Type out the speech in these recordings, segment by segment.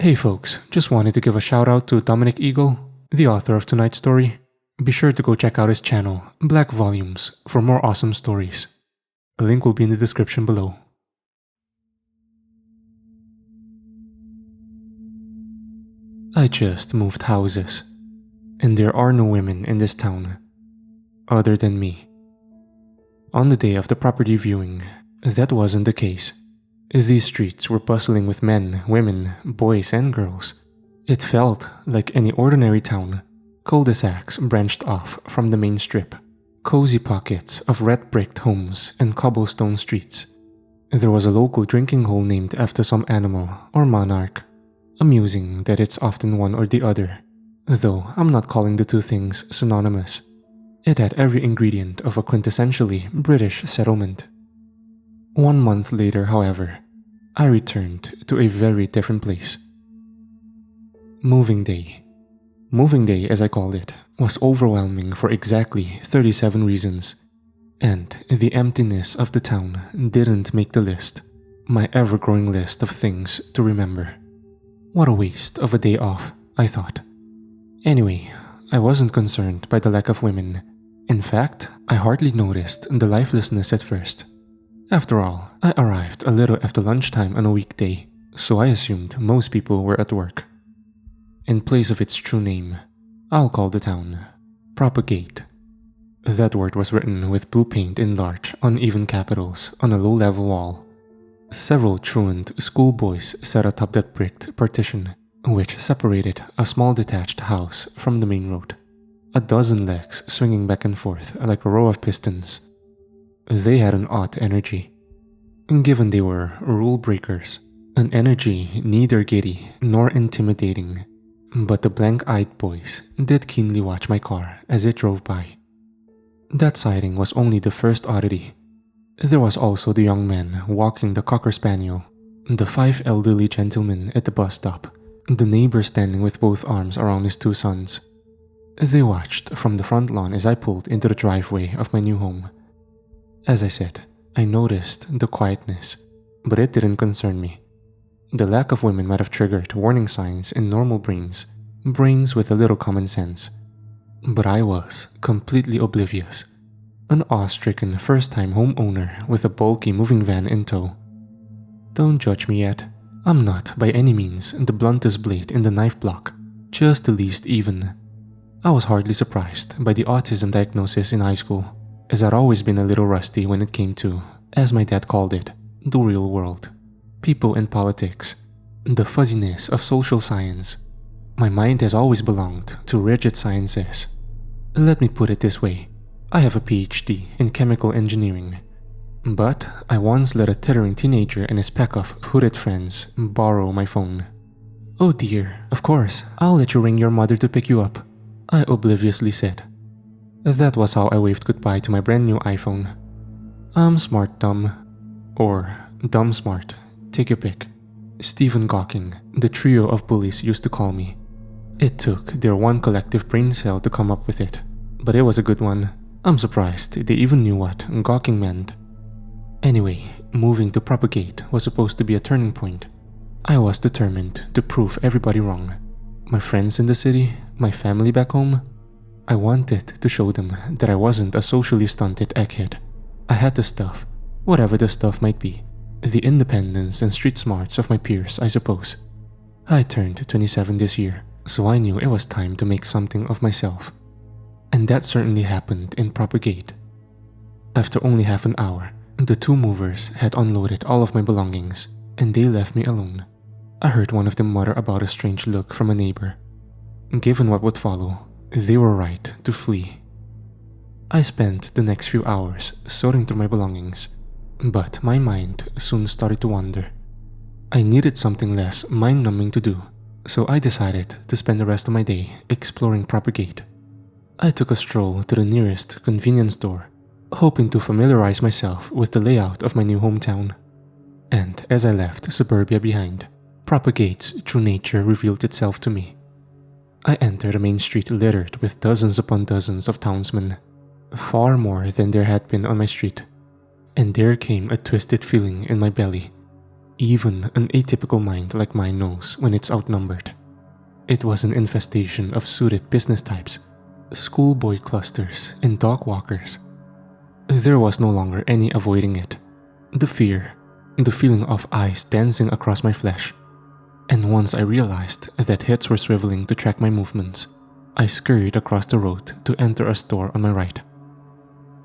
Hey folks, just wanted to give a shout out to Dominic Eagle, the author of tonight's story. Be sure to go check out his channel, Black Volumes, for more awesome stories. A link will be in the description below. I just moved houses, and there are no women in this town, other than me. On the day of the property viewing, that wasn't the case. These streets were bustling with men, women, boys, and girls. It felt like any ordinary town. Cul-de-sacs branched off from the main strip, cozy pockets of red-bricked homes and cobblestone streets. There was a local drinking hole named after some animal or monarch. Amusing that it's often one or the other, though I'm not calling the two things synonymous. It had every ingredient of a quintessentially British settlement. 1 month later, however, I returned to a very different place. Moving day. Moving day, as I called it, was overwhelming for exactly 37 reasons, and the emptiness of the town didn't make the list, my ever-growing list of things to remember. What a waste of a day off, I thought. Anyway, I wasn't concerned by the lack of women. In fact, I hardly noticed the lifelessness at first. After all, I arrived a little after lunchtime on a weekday, so I assumed most people were at work. In place of its true name, I'll call the town Propagate. That word was written with blue paint in large, uneven capitals on a low-level wall. Several truant schoolboys sat atop that bricked partition, which separated a small detached house from the main road. A dozen legs swinging back and forth like a row of pistons. They had an odd energy. Given they were rule breakers, an energy neither giddy nor intimidating. But the blank-eyed boys did keenly watch my car as it drove by. That sighting was only the first oddity. There was also the young man walking the cocker spaniel, the 5 elderly gentlemen at the bus stop, the neighbor standing with both arms around his 2 sons. They watched from the front lawn as I pulled into the driveway of my new home. As I said, I noticed the quietness, but it didn't concern me. The lack of women might have triggered warning signs in normal brains with a little common sense. But I was completely oblivious. An awe-stricken first-time homeowner with a bulky moving van in tow. Don't judge me yet. I'm not by any means the bluntest blade in the knife block, just the least even. I was hardly surprised by the autism diagnosis in high school, as I'd always been a little rusty when it came to, as my dad called it, the real world. People and politics, the fuzziness of social science. My mind has always belonged to rigid sciences. Let me put it this way. I have a PhD in chemical engineering. But I once let a tittering teenager and his pack of hooded friends borrow my phone. "Oh dear, of course, I'll let you ring your mother to pick you up," I obliviously said. That was how I waved goodbye to my brand new iPhone. I'm smart dumb. Or dumb smart, take your pick. Stephen Gawking, the trio of bullies used to call me. It took their one collective brain cell to come up with it, but it was a good one. I'm surprised they even knew what gawking meant. Anyway, moving to Propagate was supposed to be a turning point. I was determined to prove everybody wrong. My friends in the city, my family back home. I wanted to show them that I wasn't a socially stunted egghead. I had the stuff, whatever the stuff might be. The independence and street smarts of my peers, I suppose. I turned 27 this year, so I knew it was time to make something of myself. And that certainly happened in Propagate. After only half an hour, the 2 movers had unloaded all of my belongings, and they left me alone. I heard one of them mutter about a strange look from a neighbor. Given what would follow, they were right to flee. I spent the next few hours sorting through my belongings, but my mind soon started to wander. I needed something less mind-numbing to do, so I decided to spend the rest of my day exploring Propagate. I took a stroll to the nearest convenience store, hoping to familiarize myself with the layout of my new hometown. And as I left suburbia behind, Propagate's true nature revealed itself to me. I entered a main street littered with dozens upon dozens of townsmen, far more than there had been on my street. And there came a twisted feeling in my belly. Even an atypical mind like mine knows when it's outnumbered. It was an infestation of suited business types, schoolboy clusters, and dog walkers. There was no longer any avoiding it. The fear, the feeling of eyes dancing across my flesh. And once I realized that heads were swiveling to track my movements, I scurried across the road to enter a store on my right.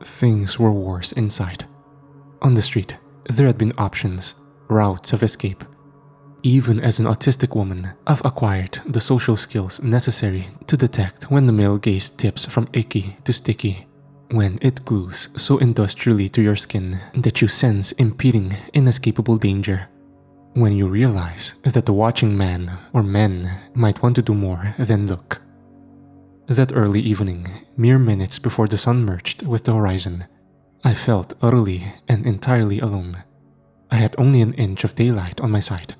Things were worse inside. On the street, there had been options, routes of escape. Even as an autistic woman, I've acquired the social skills necessary to detect when the male gaze tips from icky to sticky, when it glues so industrially to your skin that you sense impeding, inescapable danger. When you realize that the watching man or men might want to do more than look. That early evening, mere minutes before the sun merged with the horizon, I felt utterly and entirely alone. I had only an inch of daylight on my side.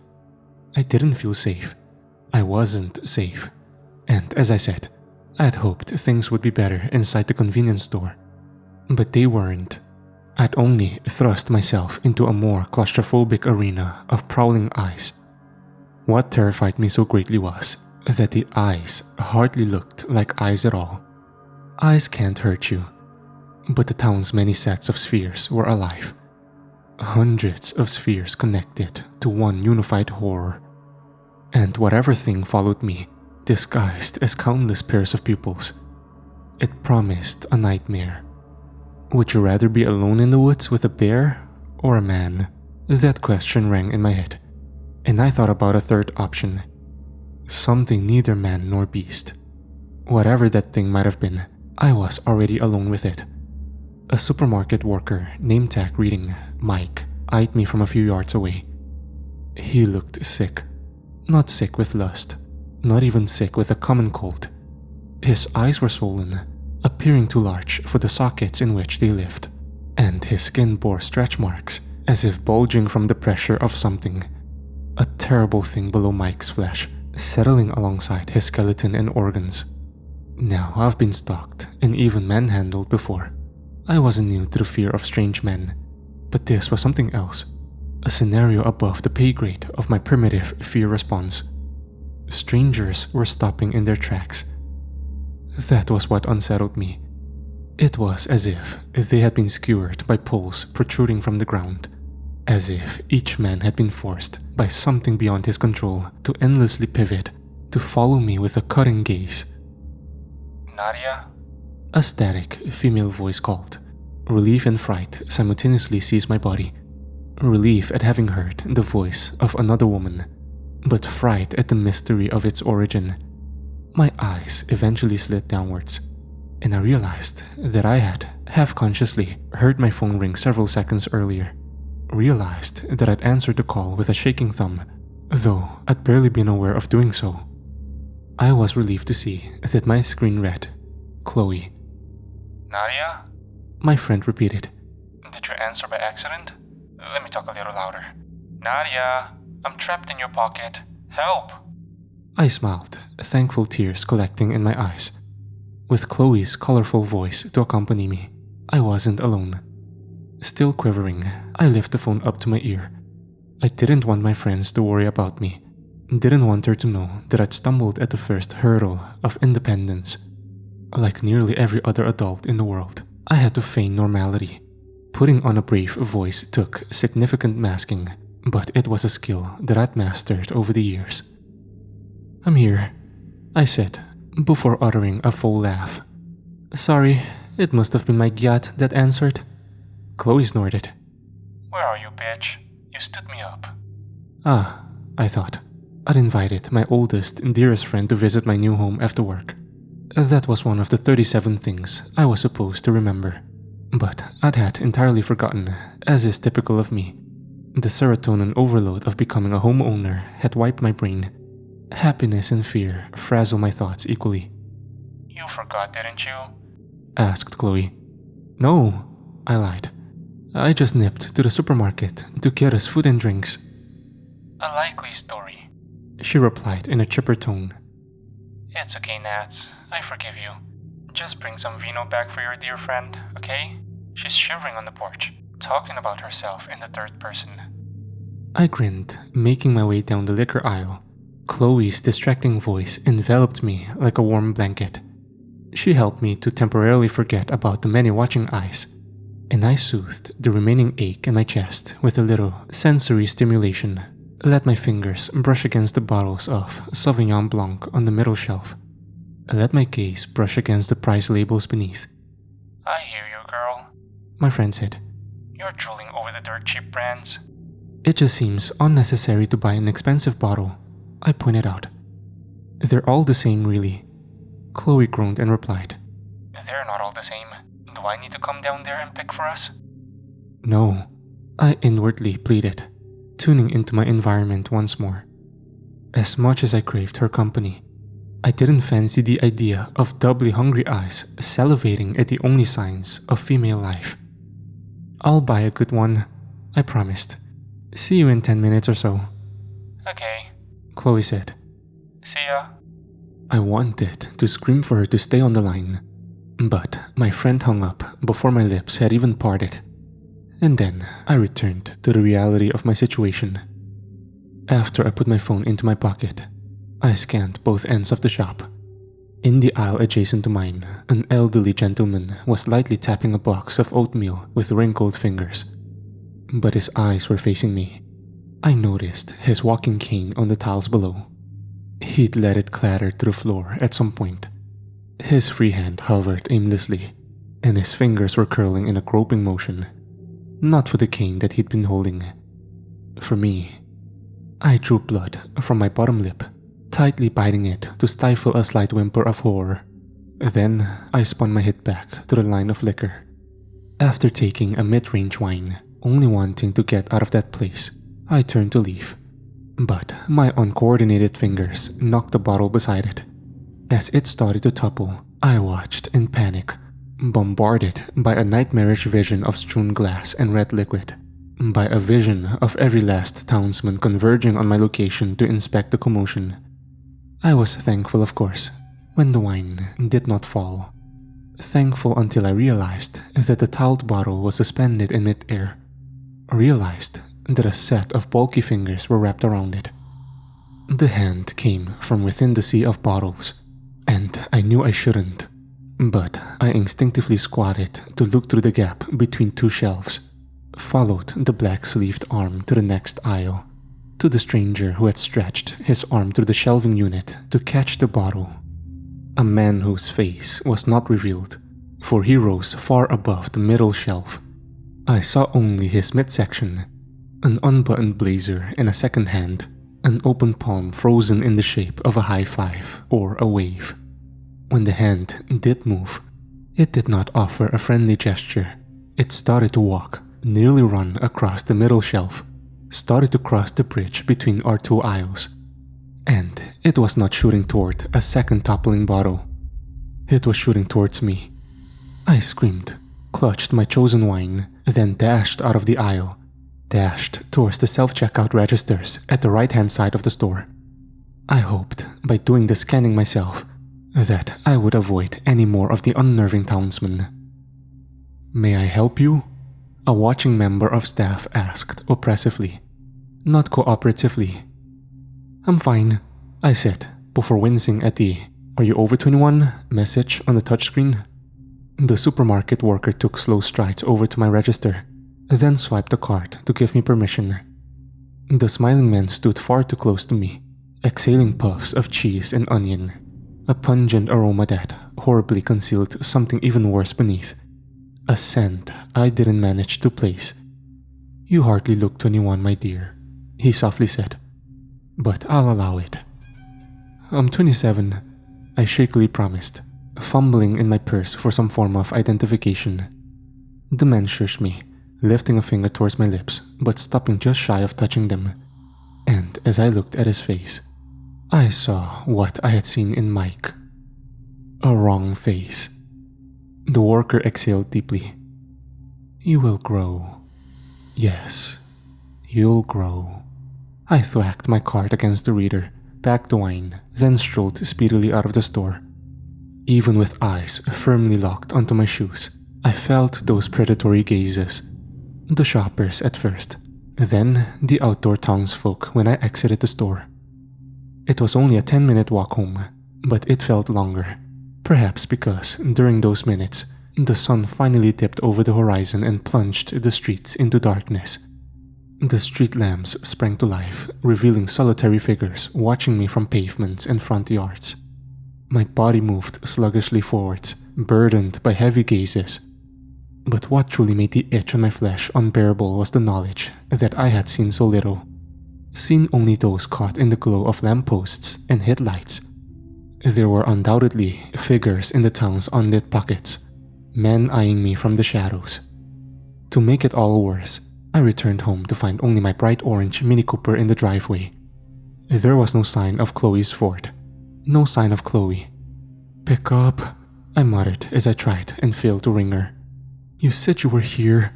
I didn't feel safe. I wasn't safe. And as I said, I had hoped things would be better inside the convenience store. But they weren't. I'd only thrust myself into a more claustrophobic arena of prowling eyes. What terrified me so greatly was that the eyes hardly looked like eyes at all. Eyes can't hurt you. But the town's many sets of spheres were alive. Hundreds of spheres connected to one unified horror. And whatever thing followed me, disguised as countless pairs of pupils, it promised a nightmare. Would you rather be alone in the woods with a bear or a man? That question rang in my head, and I thought about a third option. Something neither man nor beast. Whatever that thing might have been, I was already alone with it. A supermarket worker, name tag reading Mike, eyed me from a few yards away. He looked sick. Not sick with lust, not even sick with a common cold. His eyes were swollen, appearing too large for the sockets in which they lived, and his skin bore stretch marks as if bulging from the pressure of something. A terrible thing below Mike's flesh, settling alongside his skeleton and organs. Now I've been stalked and even manhandled before. I wasn't new to the fear of strange men, but this was something else. A scenario above the pay grade of my primitive fear response. Strangers were stopping in their tracks. That was what unsettled me. It was as if they had been skewered by poles protruding from the ground. As if each man had been forced by something beyond his control to endlessly pivot, to follow me with a cutting gaze. Nadia? A static female voice called. Relief and fright simultaneously seized my body. Relief at having heard the voice of another woman, but fright at the mystery of its origin. My eyes eventually slid downwards, and I realized that I had, half-consciously, heard my phone ring several seconds earlier. Realized that I'd answered the call with a shaking thumb, though I'd barely been aware of doing so. I was relieved to see that my screen read, Chloe. Nadia? My friend repeated. Did you answer by accident? Let me talk a little louder. Nadia, I'm trapped in your pocket. Help! I smiled, thankful tears collecting in my eyes. With Chloe's colorful voice to accompany me, I wasn't alone. Still quivering, I lifted the phone up to my ear. I didn't want my friends to worry about me. Didn't want her to know that I'd stumbled at the first hurdle of independence. Like nearly every other adult in the world, I had to feign normality. Putting on a brave voice took significant masking, but it was a skill that I'd mastered over the years. I'm here, I said, before uttering a full laugh. Sorry, it must have been my gyat that answered. Chloe snorted. Where are you, bitch? You stood me up. Ah, I thought. I'd invited my oldest and dearest friend to visit my new home after work. That was one of the 37 things I was supposed to remember. But I'd had entirely forgotten, as is typical of me. The serotonin overload of becoming a homeowner had wiped my brain. Happiness and fear frazzle my thoughts equally. You forgot, didn't you? Asked Chloe. No, I lied. I just nipped to the supermarket to get us food and drinks. A likely story, she replied in a chipper tone. It's okay, Nats. I forgive you. Just bring some vino back for your dear friend, okay? She's shivering on the porch, talking about herself in the third person. I grinned, making my way down the liquor aisle. Chloe's distracting voice enveloped me like a warm blanket. She helped me to temporarily forget about the many watching eyes, and I soothed the remaining ache in my chest with a little sensory stimulation. Let my fingers brush against the bottles of Sauvignon Blanc on the middle shelf. Let my gaze brush against the price labels beneath. I hear you, girl. My friend said. You're drooling over the dirt cheap brands. It just seems unnecessary to buy an expensive bottle, I pointed out. They're all the same, really. Chloe groaned and replied. They're not all the same. Do I need to come down there and pick for us? No, I inwardly pleaded, tuning into my environment once more. As much as I craved her company, I didn't fancy the idea of doubly hungry eyes salivating at the only signs of female life. I'll buy a good one, I promised. See you in 10 minutes or so. Okay, Chloe said. see ya. I wanted to scream for her to stay on the line, but my friend hung up before my lips had even parted. And then I returned to the reality of my situation. After I put my phone into my pocket, I scanned both ends of the shop. In the aisle adjacent to mine, an elderly gentleman was lightly tapping a box of oatmeal with wrinkled fingers. But his eyes were facing me. I noticed his walking cane on the tiles below. He'd let it clatter to the floor at some point. His free hand hovered aimlessly, and his fingers were curling in a groping motion. Not for the cane that he'd been holding. For me. I drew blood from my bottom lip, tightly biting it to stifle a slight whimper of horror. Then I spun my head back to the line of liquor. After taking a mid-range wine, only wanting to get out of that place, I turned to leave. But my uncoordinated fingers knocked the bottle beside it. As it started to topple, I watched in panic, bombarded by a nightmarish vision of strewn glass and red liquid, by a vision of every last townsman converging on my location to inspect the commotion. I was thankful, of course, when the wine did not fall. Thankful until I realized that the tiled bottle was suspended in mid-air. Realized that a set of bulky fingers were wrapped around it. The hand came from within the sea of bottles, and I knew I shouldn't, but I instinctively squatted to look through the gap between two shelves, followed the black-sleeved arm to the next aisle, to the stranger who had stretched his arm through the shelving unit to catch the bottle. A man whose face was not revealed, for he rose far above the middle shelf. I saw only his midsection, an unbuttoned blazer in a second hand, an open palm frozen in the shape of a high five or a wave. When the hand did move, it did not offer a friendly gesture. It started to walk, nearly run across the middle shelf, started to cross the bridge between our two aisles. And it was not shooting toward a second toppling bottle. It was shooting towards me. I screamed, clutched my chosen wine, then dashed out of the aisle, dashed towards the self-checkout registers at the right-hand side of the store. I hoped, by doing the scanning myself, that I would avoid any more of the unnerving townsmen. "May I help you?" a watching member of staff asked oppressively, not cooperatively. "I'm fine," I said, before wincing at the "Are you over 21?" message on the touchscreen. The supermarket worker took slow strides over to my register, then swiped the card to give me permission. The smiling man stood far too close to me, exhaling puffs of cheese and onion, a pungent aroma that horribly concealed something even worse beneath, a scent I didn't manage to place. "You hardly look 21, my dear," he softly said, "but I'll allow it." "I'm 27, I shakily promised, fumbling in my purse for some form of identification. The man shushed me, lifting a finger towards my lips, but stopping just shy of touching them. And as I looked at his face, I saw what I had seen in Mike. A wrong face. The worker exhaled deeply. "You will grow. Yes, you'll grow." I thwacked my card against the reader, packed the wine, then strolled speedily out of the store. Even with eyes firmly locked onto my shoes, I felt those predatory gazes. The shoppers at first, Then the outdoor townsfolk when I exited the store. It was only a 10-minute walk home, but it felt longer. Perhaps because, during those minutes, the sun finally dipped over the horizon and plunged the streets into darkness. The street lamps sprang to life, revealing solitary figures watching me from pavements and front yards. My body moved sluggishly forwards, burdened by heavy gazes. But what truly made the itch on my flesh unbearable was the knowledge that I had seen so little. Seen only those caught in the glow of lampposts and headlights. There were undoubtedly figures in the town's unlit pockets, men eyeing me from the shadows. To make it all worse, I returned home to find only my bright orange Mini Cooper in the driveway. There was no sign of Chloe's Ford. No sign of Chloe. "Pick up," I muttered as I tried and failed to ring her. "You said you were here."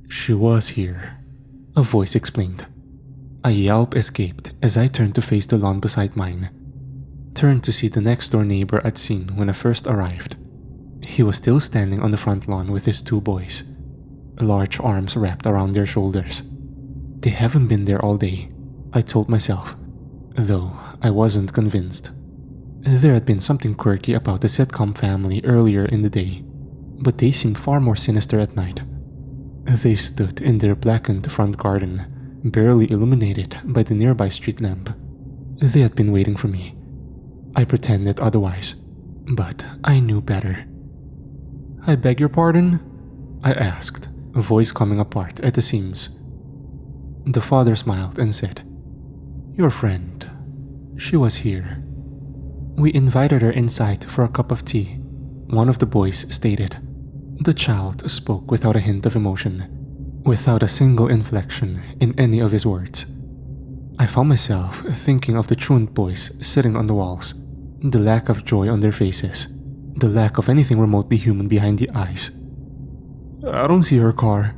"She was here," a voice explained. A yelp escaped as I turned to face the lawn beside mine. Turned to see the next-door neighbor I'd seen when I first arrived. He was still standing on the front lawn with his 2 boys, large arms wrapped around their shoulders. They haven't been there all day, I told myself, though I wasn't convinced. There had been something quirky about the sitcom family earlier in the day, but they seemed far more sinister at night. They stood in their blackened front garden, barely illuminated by the nearby street lamp. They had been waiting for me. I pretended otherwise, but I knew better. "I beg your pardon?" I asked, a voice coming apart at the seams. The father smiled and said, "Your friend. She was here. We invited her inside for a cup of tea," one of the boys stated. The child spoke without a hint of emotion, without a single inflection in any of his words. I found myself thinking of the truant boys sitting on the walls, the lack of joy on their faces, the lack of anything remotely human behind the eyes. "I don't see her car,"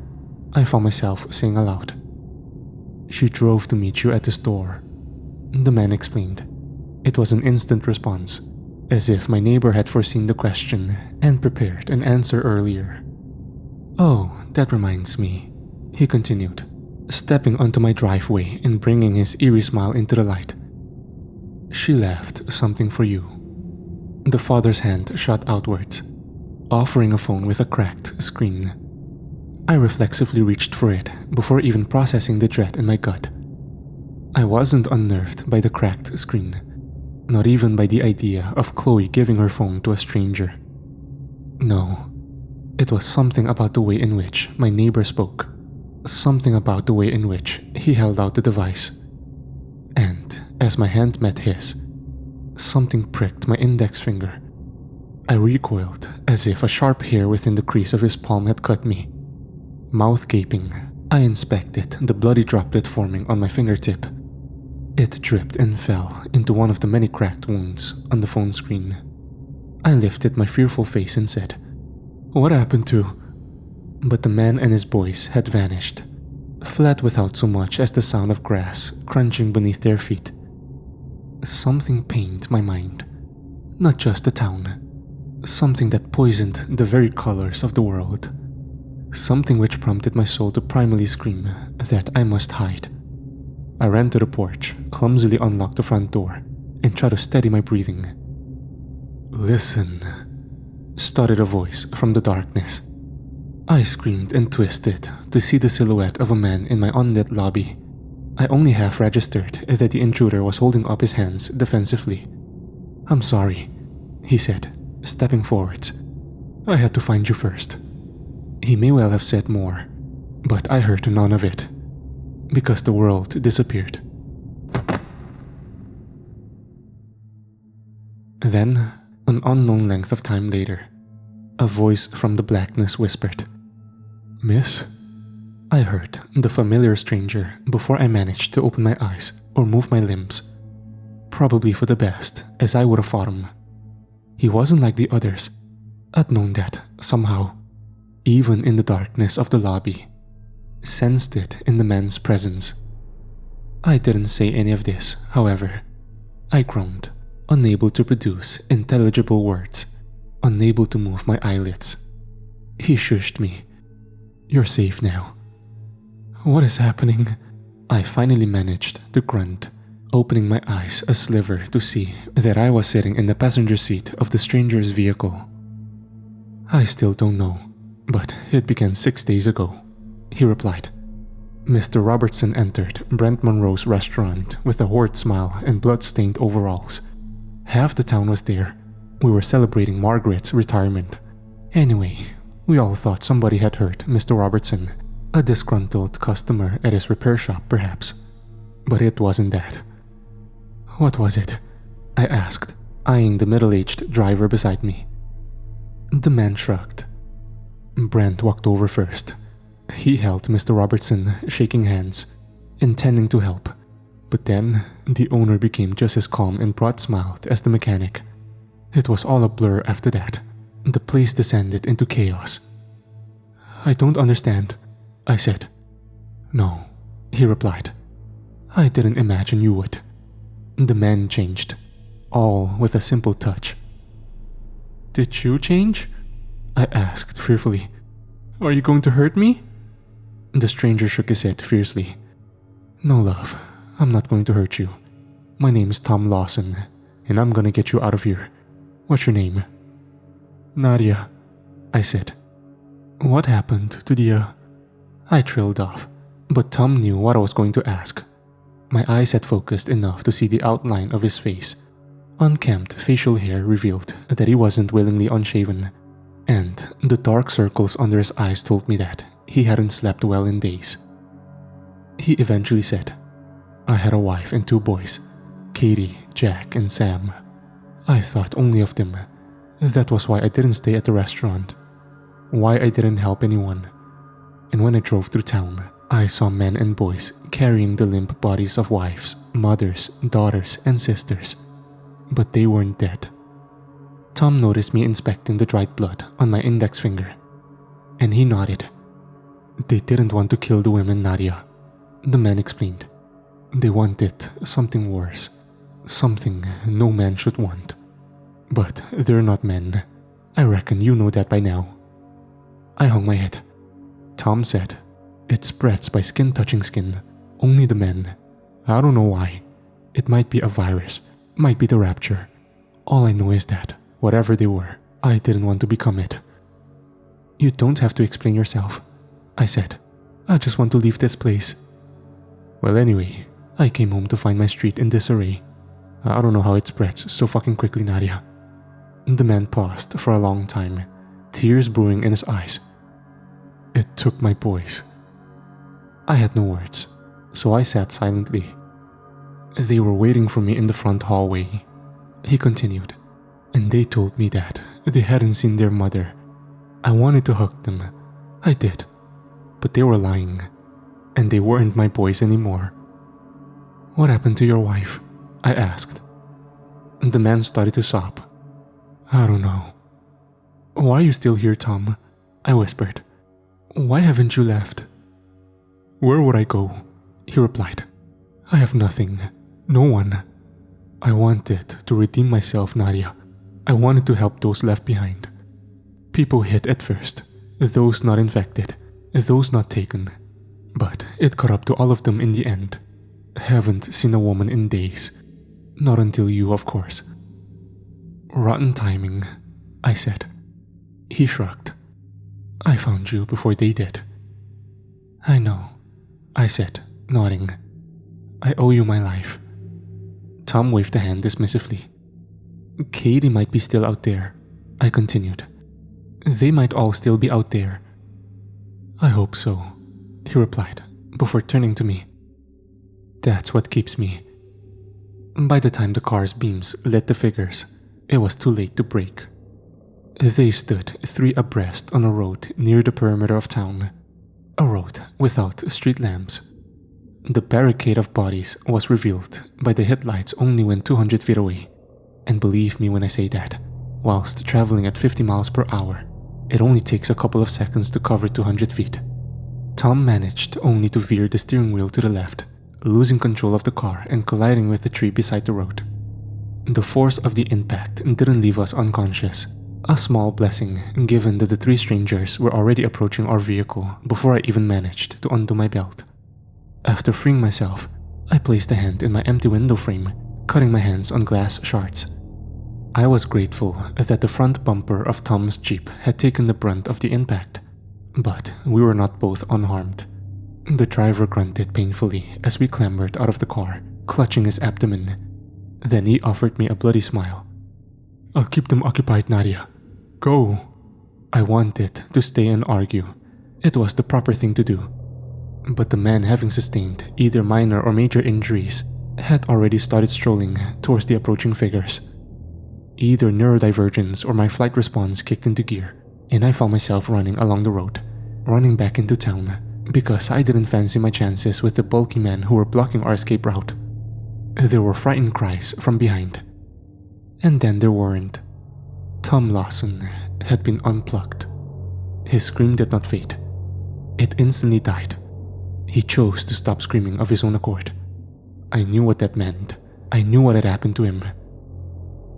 I found myself saying aloud. "She drove to meet you at the store," the man explained. It was an instant response, as if my neighbor had foreseen the question and prepared an answer earlier. "Oh, that reminds me," he continued, stepping onto my driveway and bringing his eerie smile into the light. "She left something for you." The father's hand shot outwards, offering a phone with a cracked screen. I reflexively reached for it before even processing the dread in my gut. I wasn't unnerved by the cracked screen, not even by the idea of Chloe giving her phone to a stranger. No, it was something about the way in which my neighbor spoke, something about the way in which he held out the device. And as my hand met his, something pricked my index finger. I recoiled as if a sharp hair within the crease of his palm had cut me. Mouth gaping, I inspected the bloody droplet forming on my fingertip. It dripped and fell into one of the many cracked wounds on the phone screen. I lifted my fearful face and said, "What happened to?" But the man and his boys had vanished, fled without so much as the sound of grass crunching beneath their feet. Something pained my mind, not just the town, something that poisoned the very colors of the world, something which prompted my soul to primally scream that I must hide. I ran to the porch, clumsily unlocked the front door, and tried to steady my breathing. "Listen," stuttered a voice from the darkness. I screamed and twisted to see the silhouette of a man in my unlit lobby. I only half registered that the intruder was holding up his hands defensively. "I'm sorry," he said, stepping forwards. "I had to find you first." He may well have said more, but I heard none of it, because the world disappeared. Then, an unknown length of time later, a voice from the blackness whispered, "Miss?" I heard the familiar stranger before I managed to open my eyes or move my limbs. Probably for the best, as I would have fought him. He wasn't like the others. I'd known that, somehow, even in the darkness of the lobby. Sensed it in the man's presence. I didn't say any of this, however. I groaned, unable to produce intelligible words, unable to move my eyelids. He shushed me. "You're safe now." What is happening? I finally managed to grunt, opening my eyes a sliver to see that I was sitting in the passenger seat of the stranger's vehicle. I still don't know, but it began 6 days ago, he replied. Mr. Robertson entered Brent Monroe's restaurant with a horrid smile and blood-stained overalls. Half the town was there. We were celebrating Margaret's retirement. Anyway, we all thought somebody had hurt Mr. Robertson, a disgruntled customer at his repair shop perhaps. But it wasn't that. What was it? I asked, eyeing the middle-aged driver beside me. The man shrugged. Brent walked over first. He held Mr. Robertson, shaking hands, intending to help. But then, the owner became just as calm and broad-smiled as the mechanic. It was all a blur after that. The place descended into chaos. I don't understand, I said. No, he replied. I didn't imagine you would. The man changed, all with a simple touch. Did you change? I asked fearfully. Are you going to hurt me? The stranger shook his head fiercely. No, love, I'm not going to hurt you. My name's Tom Lawson, and I'm gonna get you out of here. What's your name? Nadia, I said. What happened to the I trailed off, but Tom knew what I was going to ask. My eyes had focused enough to see the outline of his face. Unkempt facial hair revealed that he wasn't willingly unshaven, and the dark circles under his eyes told me that he hadn't slept well in days. He eventually said, I had a wife and 2 boys, Katie, Jack, and Sam. I thought only of them. That was why I didn't stay at the restaurant, why I didn't help anyone. And when I drove through town, I saw men and boys carrying the limp bodies of wives, mothers, daughters, and sisters. But they weren't dead. Tom noticed me inspecting the dried blood on my index finger, and he nodded. They didn't want to kill the women, Nadia, the man explained. They wanted something worse, something no man should want. But they're not men. I reckon you know that by now. I hung my head. Tom said, it spreads by skin touching skin, only the men. I don't know why. It might be a virus, might be the rapture. All I know is that, whatever they were, I didn't want to become it. You don't have to explain yourself, I said. I just want to leave this place. Well, anyway, I came home to find my street in disarray. I don't know how it spreads so fucking quickly, Nadia. The man paused for a long time, tears brewing in his eyes. It took my boys. I had no words, so I sat silently. They were waiting for me in the front hallway, he continued, and they told me that they hadn't seen their mother. I wanted to hug them. I did. But they were lying, and they weren't my boys anymore. What happened to your wife? I asked. The man started to sob. I don't know. Why are you still here, Tom? I whispered. Why haven't you left? Where would I go? He replied. I have nothing. No one. I wanted to redeem myself, Nadia. I wanted to help those left behind. People hit at first, those not infected, those not taken. But it caught up to all of them in the end. Haven't seen a woman in days. Not until you, of course. Rotten timing, I said. He shrugged. I found you before they did. I know, I said, nodding. I owe you my life. Tom waved a hand dismissively. Katie might be still out there, I continued. They might all still be out there. I hope so, he replied, before turning to me. That's what keeps me. By the time the car's beams lit the figures, it was too late to brake. They stood 3 abreast on a road near the perimeter of town, a road without street lamps. The barricade of bodies was revealed by the headlights only when 200 feet away, and believe me when I say that, whilst traveling at 50 miles per hour, it only takes a couple of seconds to cover 200 feet. Tom managed only to veer the steering wheel to the left, losing control of the car and colliding with the tree beside the road. The force of the impact didn't leave us unconscious, a small blessing given that the 3 strangers were already approaching our vehicle before I even managed to undo my belt. After freeing myself, I placed a hand in my empty window frame, cutting my hands on glass shards. I was grateful that the front bumper of Tom's Jeep had taken the brunt of the impact, but we were not both unharmed. The driver grunted painfully as we clambered out of the car, clutching his abdomen. Then he offered me a bloody smile. "I'll keep them occupied, Nadia. Go." I wanted to stay and argue. It was the proper thing to do. But the man, having sustained either minor or major injuries, had already started strolling towards the approaching figures. Either neurodivergence or my flight response kicked into gear, and I found myself running along the road, running back into town, because I didn't fancy my chances with the bulky men who were blocking our escape route. There were frightened cries from behind. And then there weren't. Tom Lawson had been unplugged. His scream did not fade. It instantly died. He chose to stop screaming of his own accord. I knew what that meant. I knew what had happened to him.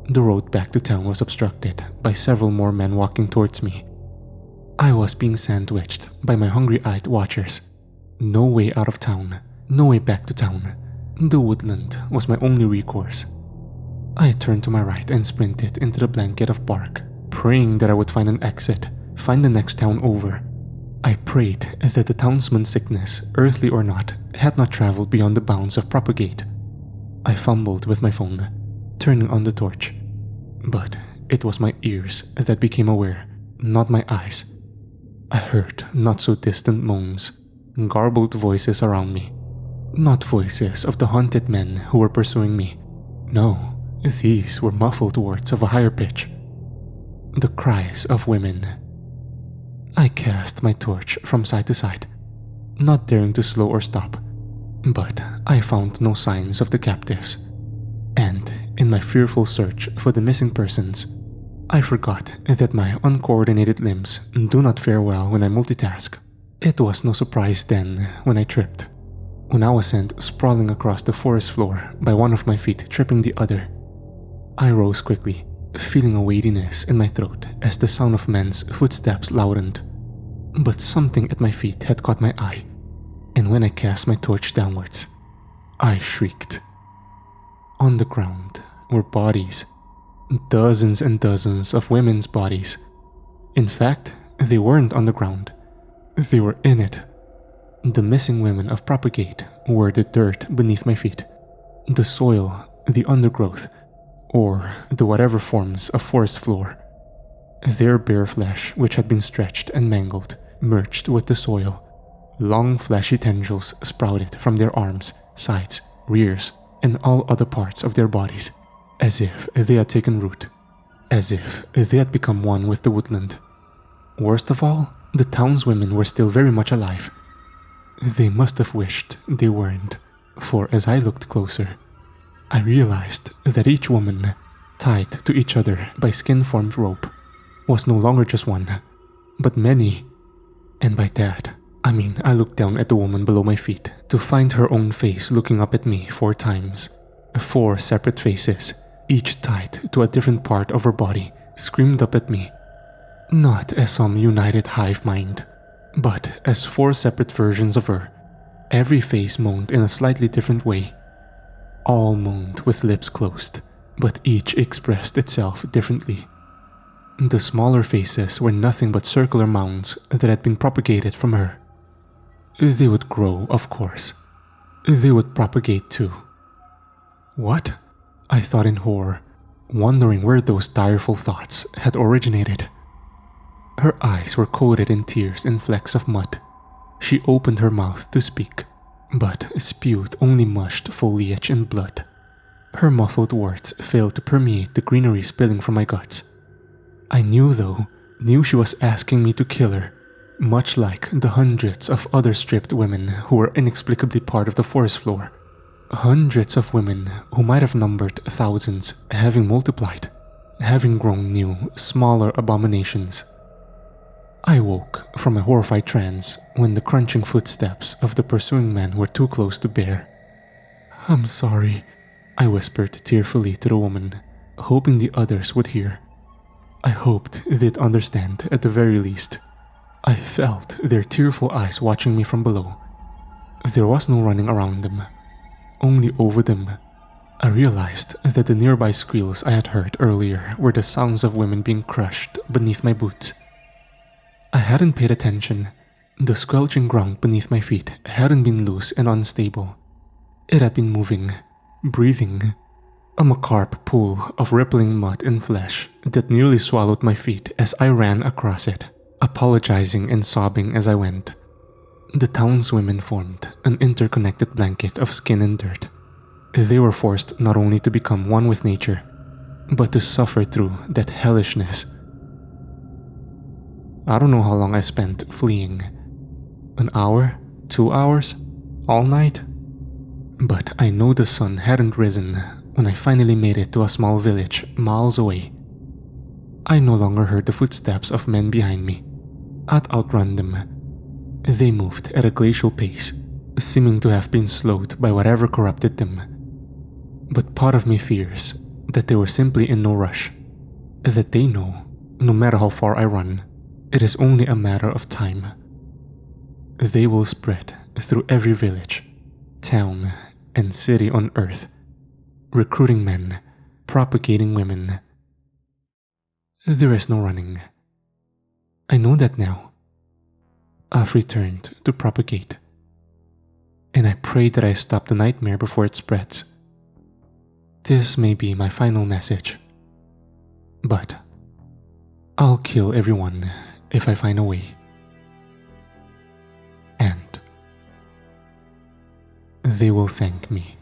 The road back to town was obstructed by several more men walking towards me. I was being sandwiched by my hungry-eyed watchers. No way out of town, no way back to town. The woodland was my only recourse. I turned to my right and sprinted into the blanket of bark, praying that I would find an exit, find the next town over. I prayed that the townsman's sickness, earthly or not, had not traveled beyond the bounds of Propagate. I fumbled with my phone, turning on the torch. But it was my ears that became aware, not my eyes. I heard not-so-distant moans, garbled voices around me. Not voices of the haunted men who were pursuing me. No, these were muffled words of a higher pitch. The cries of women. I cast my torch from side to side, not daring to slow or stop, but I found no signs of the captives. And in my fearful search for the missing persons, I forgot that my uncoordinated limbs do not fare well when I multitask. It was no surprise then when I tripped, when I was sent sprawling across the forest floor by one of my feet tripping the other. I rose quickly, feeling a weightiness in my throat as the sound of men's footsteps loudened. But something at my feet had caught my eye, and when I cast my torch downwards, I shrieked. On the ground were bodies, dozens and dozens of women's bodies. In fact, they weren't on the ground, they were in it. The missing women of Propagate were the dirt beneath my feet, the soil, the undergrowth, or the whatever forms of forest floor. Their bare flesh, which had been stretched and mangled, merged with the soil. Long fleshy tendrils sprouted from their arms, sides, rears, and all other parts of their bodies, as if they had taken root, as if they had become one with the woodland. Worst of all, the townswomen were still very much alive. They must have wished they weren't, for as I looked closer, I realized that each woman, tied to each other by skin-formed rope, was no longer just one, but many. And by that, I mean I looked down at the woman below my feet to find her own face looking up at me 4 times. 4 separate faces, each tied to a different part of her body, screamed up at me. Not as some united hive mind, but as 4 separate versions of her. Every face moaned in a slightly different way. All moaned with lips closed, but each expressed itself differently. The smaller faces were nothing but circular mounds that had been propagated from her. They would grow, of course. They would propagate too. What? I thought in horror, wondering where those direful thoughts had originated. Her eyes were coated in tears and flecks of mud. She opened her mouth to speak, but spewed only mushed foliage and blood. Her muffled words failed to permeate the greenery spilling from my guts. I knew she was asking me to kill her, much like the hundreds of other stripped women who were inexplicably part of the forest floor. Hundreds of women who might have numbered thousands, having multiplied, having grown new, smaller abominations. I woke from a horrified trance when the crunching footsteps of the pursuing men were too close to bear. "I'm sorry," I whispered tearfully to the woman, hoping the others would hear. I hoped they'd understand at the very least. I felt their tearful eyes watching me from below. There was no running around them, only over them. I realized that the nearby squeals I had heard earlier were the sounds of women being crushed beneath my boots. I hadn't paid attention. The squelching ground beneath my feet hadn't been loose and unstable. It had been moving, breathing. A macabre pool of rippling mud and flesh that nearly swallowed my feet as I ran across it, apologizing and sobbing as I went. The townswomen formed an interconnected blanket of skin and dirt. They were forced not only to become one with nature, but to suffer through that hellishness. I don't know how long I spent fleeing. An hour? 2 hours? All night? But I know the sun hadn't risen when I finally made it to a small village miles away. I no longer heard the footsteps of men behind me. I'd outrun them. They moved at a glacial pace, seeming to have been slowed by whatever corrupted them. But part of me fears that they were simply in no rush, that they know, no matter how far I run, it is only a matter of time. They will spread through every village, town, and city on Earth, recruiting men, propagating women. There is no running. I know that now. I've returned to Propagate, and I pray that I stop the nightmare before it spreads. This may be my final message, but I'll kill everyone if I find a way. And they will thank me.